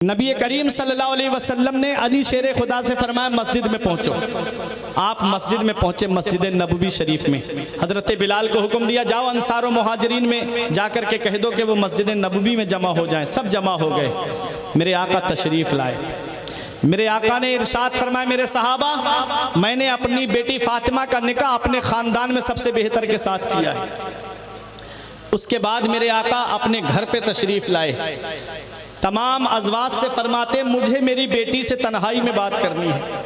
नबी करीम सल्लल्लाहु अलैहि वसल्लम ने अली शेर खुदा से फरमाया मस्जिद में पहुंचो। आप मस्जिद में पहुंचे, मस्जिद नबवी शरीफ में। हजरत बिलाल को हुक्म दिया जाओ अंसार और मुहाजिरीन में जाकर के कह दो कि वो मस्जिद नबवी में जमा हो जाएं। सब जमा हो गए। मेरे आका तशरीफ लाए। मेरे आका ने इरशाद फरमाया, मेरे सहाबा, मैंने अपनी बेटी फातिमा का निकाह अपने खानदान में सबसे बेहतर के साथ किया है। उसके बाद मेरे आका अपने घर पे तशरीफ लाए। तमाम अज़वाज से फरमाते मुझे मेरी बेटी से तन्हाई में बात करनी है।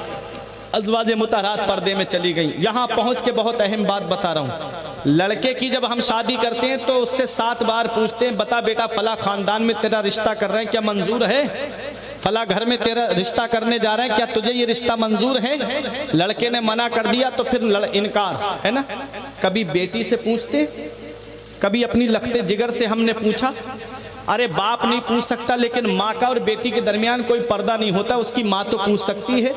अज़वाज मुतहरात पर्दे में चली गई। यहाँ पहुँच के बहुत अहम बात बता रहा हूँ। लड़के की जब हम शादी करते हैं तो उससे 7 बार पूछते हैं, बता बेटा फला खानदान में तेरा रिश्ता कर रहे हैं, क्या मंजूर है? फला घर में तेरा रिश्ता करने जा रहे हैं, क्या तुझे ये रिश्ता मंजूर है? लड़के ने मना कर दिया तो फिर इनकार है ना। कभी बेटी से पूछते, कभी अपनी लखते जिगर से हमने पूछा। अरे बाप नहीं पूछ सकता, लेकिन माँ का और बेटी के दरमियान कोई पर्दा नहीं होता, उसकी माँ तो पूछ सकती है।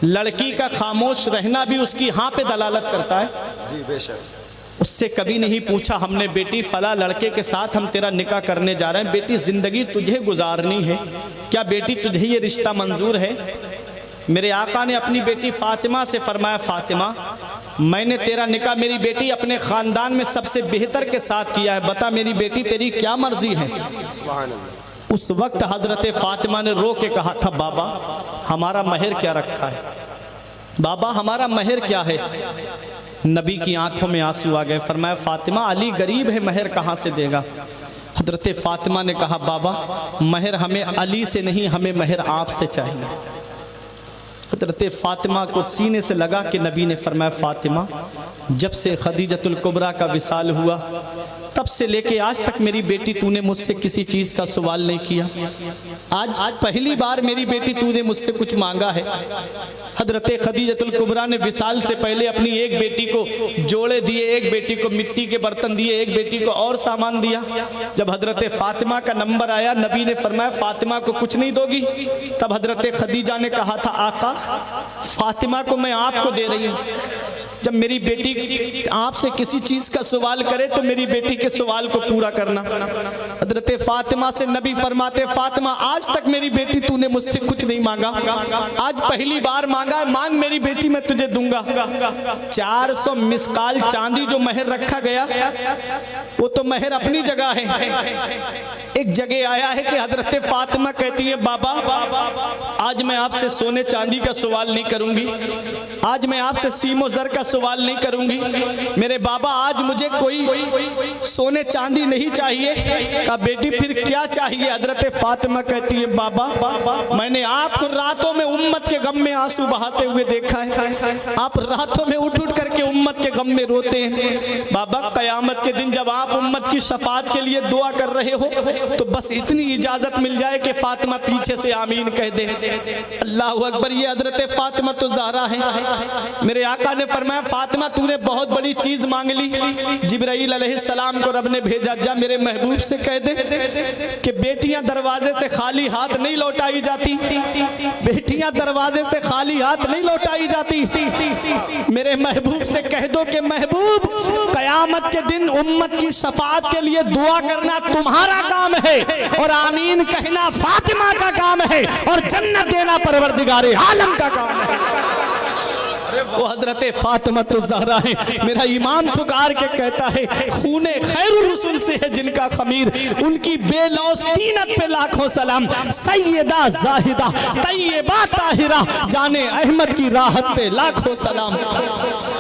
लड़की का खामोश रहना भी उसकी हाँ पे दलालत करता है। जी बेशक। उससे कभी नहीं पूछा हमने, बेटी फला लड़के के साथ हम तेरा निकाह करने जा रहे हैं, बेटी जिंदगी तुझे गुजारनी है, क्या बेटी तुझे ये रिश्ता मंजूर है? मेरे आका ने अपनी बेटी फातिमा से फरमाया, फातिमा मैंने तेरा निकाह मेरी बेटी अपने खानदान में सबसे बेहतर के साथ किया है, बता मेरी बेटी तेरी क्या मर्जी है? सुभान अल्लाह। उस वक्त हजरत फातिमा ने रो के कहा था, बाबा हमारा महर क्या रखा है? बाबा हमारा महर क्या है? नबी की आंखों में आंसू आ गए। फरमाया, फातिमा अली गरीब है, महर कहाँ से देगा? हजरत फातिमा ने कहा, बाबा महर हमें अली से नहीं, हमें महर आपसे चाहिए। हजरत फातिमा को सीने से लगा कि नबी ने फरमाया, फातिमा जब से खदीजतुल कुबरा का विसाल हुआ तब से लेके आज तक मेरी बेटी तूने मुझसे किसी चीज़ का सवाल नहीं किया। आज पहली बार मेरी बेटी तूने मुझसे कुछ मांगा है। हजरत खदीजतुल कुबरा ने विसाल से पहले अपनी एक बेटी को जोड़े दिए, एक बेटी को मिट्टी के बर्तन दिए, एक बेटी को और सामान दिया। जब हजरत फातिमा का नंबर आया, नबी ने फरमाया, फातिमा को कुछ नहीं दोगी? तब हजरत खदीजा ने कहा था, आका फातिमा को मैं आपको दे रही हूँ। जब मेरी बेटी आपसे किसी चीज का सवाल करे तो मेरी बेटी के सवाल को पूरा करना। हजरत फातिमा से नबी फरमाते, फातिमा आज तक मेरी बेटी तूने मुझसे कुछ नहीं मांगा, आज पहली बार मांगा है, मांग मेरी बेटी मैं तुझे दूंगा। 400 मिसकाल चांदी जो महर रखा गया वो तो महर अपनी जगह है। एक जगह आया है कि हजरत फातिमा कहती है, बाबा आज मैं आपसे सोने चांदी का सवाल नहीं करूंगी, आज मैं आपसे सीमो जर का सवाल नहीं करूंगी। मेरे बाबा आज मुझे कोई सोने चांदी नहीं चाहिए। कहा, बेटी फिर क्या चाहिए? हजरत फातिमा कहती है, बाबा मैंने आपको रातों में उम्मत के गम में आंसू बहाते हुए देखा है, आप रातों में उठ उठ करके उम्मत के गम में रोते हैं। बाबा कयामत के दिन जब आप उम्मत की शफाअत के लिए दुआ कर रहे हो तो बस इतनी इजाजत मिल जाए कि फातिमा पीछे से आमीन कह दे। अल्लाह अकबर। ये हजरत फातिमा तो ज़हरा है। मेरे आका ने फरमाया, फातिमा तूने बहुत बड़ी चीज मांग ली। जिब्राइल अलैहिस्सलाम को रब ने भेजा, जा मेरे महबूब से कह दे कि बेटियां दरवाजे से खाली हाथ नहीं लौटाई जाती, बेटियां दरवाजे से खाली हाथ नहीं लौटाई जाती। मेरे महबूब से कह दो कि महबूब कयामत के दिन उम्मत की शफाअत के लिए दुआ करना तुम्हारा काम है और आमीन कहना फातिमा का काम है और जन्नत देना परवरदिगारे आलम का काम है। वो हजरत फातिमा तो ज़हरा है। मेरा ईमान पुकार के कहता है, खूने खैरुर रसूल से है जिनका खमीर, उनकी बेलौस तीनत पे लाखों सलाम। सैयदा जाहिदा तैयबा ताहिरा जाने अहमद की राहत पे लाखों सलाम।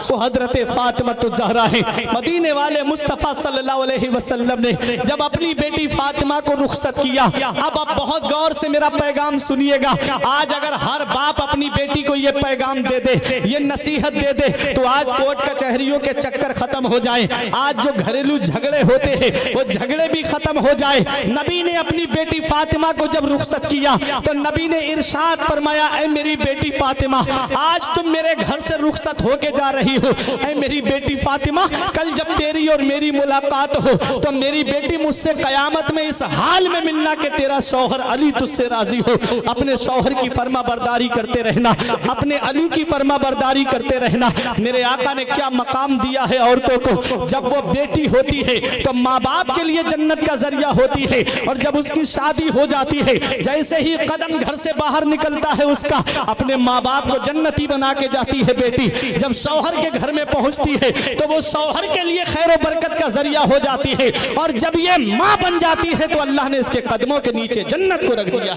वो हजरत फातिमा तो ज़हरा है। मदीने वाले मुस्तफ़ा सल्लल्लाहु अलैहि वसल्लम ने जब अपनी बेटी फातिमा को रुखसत किया, अब आप बहुत गौर से मेरा पैगाम सुनिएगा। आज अगर हर बाप अपनी बेटी को ये पैगाम दे दे, ये नसीहत दे दे, तो आज कोर्ट कचहरियों के चक्कर खत्म हो जाए, आज जो घरेलू झगड़े होते हैं वो झगड़े भी खत्म हो जाए। नबी ने अपनी बेटी फातिमा को जब रुखसत किया तो नबी ने इरशाद फरमाया, ऐ मेरी बेटी फातिमा आज तुम मेरे घर से रुखसत होके जा रही हो। ऐ मेरी बेटी फातिमा कल जब तेरी और मेरी मुलाकात हो तो मेरी बेटी मुझसे कयामत में इस हाल में मिलना कि तेरा शौहर अली तुझसे राजी हो। अपने शौहर की फर्मा बरदारी करते रहना, अपने अली की फर्मा बरदारी खरीदारी करते रहना। मेरे आका ने क्या मकाम दिया है औरतों को, जब वो बेटी होती है तो माँ बाप के लिए जन्नत का जरिया होती है, और जब उसकी शादी हो जाती है, जैसे ही कदम घर से बाहर निकलता है उसका, अपने माँ बाप को जन्नती बना के जाती है बेटी। जब शौहर के घर में पहुंचती है तो वो शौहर के लिए खैर और बरकत का जरिया हो जाती है, और जब ये माँ बन जाती है तो अल्लाह ने इसके कदमों के नीचे जन्नत को रख दिया।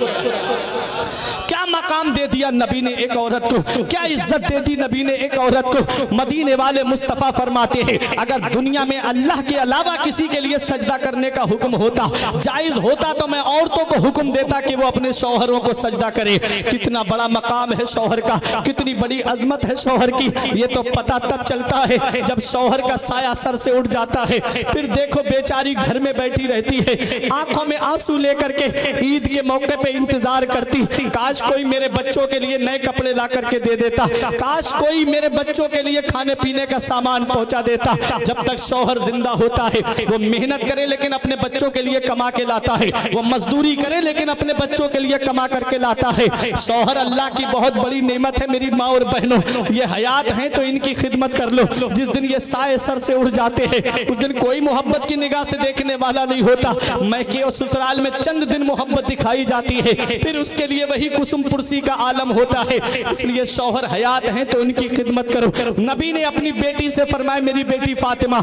क्या मकाम दे दिया नबी ने एक औरत को, क्या इज्जत दे दी नबी ने एक औरत को। मदीने वाले मुस्तफ़ा फरमाते हैं, अगर दुनिया में अल्लाह के अलावा किसी के लिए सजदा करने का हुक्म होता, जायज होता, तो मैं औरतों को हुक्म देता कि वो अपने शौहरों को सजदा करे। कितना बड़ा मकाम है शौहर का, कितनी बड़ी अजमत है शौहर की, ये तो पता तब चलता है जब शौहर का साया सर से उठ जाता है। फिर देखो बेचारी घर में बैठी रहती है, आंखों में आंसू लेकर के ईद के मौके पे इंतजार करती, काश कोई मेरे बच्चों के लिए नए कपड़े ला करके दे देता, काश कोई मेरे बच्चों के लिए खाने पीने का सामान पहुंचा देता। जब तक शौहर जिंदा होता है वो मेहनत करे लेकिन अपने बच्चों के लिए कमा के लाता है, वो मजदूरी करे लेकिन अपने बच्चों के लिए कमा करके लाता है। शौहर अल्लाह की बहुत बड़ी नेमत है मेरी माँ और बहनों, ये हयात हैं तो इनकी खिदमत कर लो। जिस दिन ये साए सर से उड़ जाते हैं उस दिन कोई मोहब्बत की निगाह से देखने वाला नहीं होता। मैके और ससुराल में चंद दिन मोहब्बत दिखाई जाती है, फिर उसके लिए वही कुसुम पुरसी का आलम होता है। इसलिए शौहर हयात हैं तो उनकी खिदमत करो। नबी ने अपनी बेटी से फरमाया, मेरी बेटी फातिमा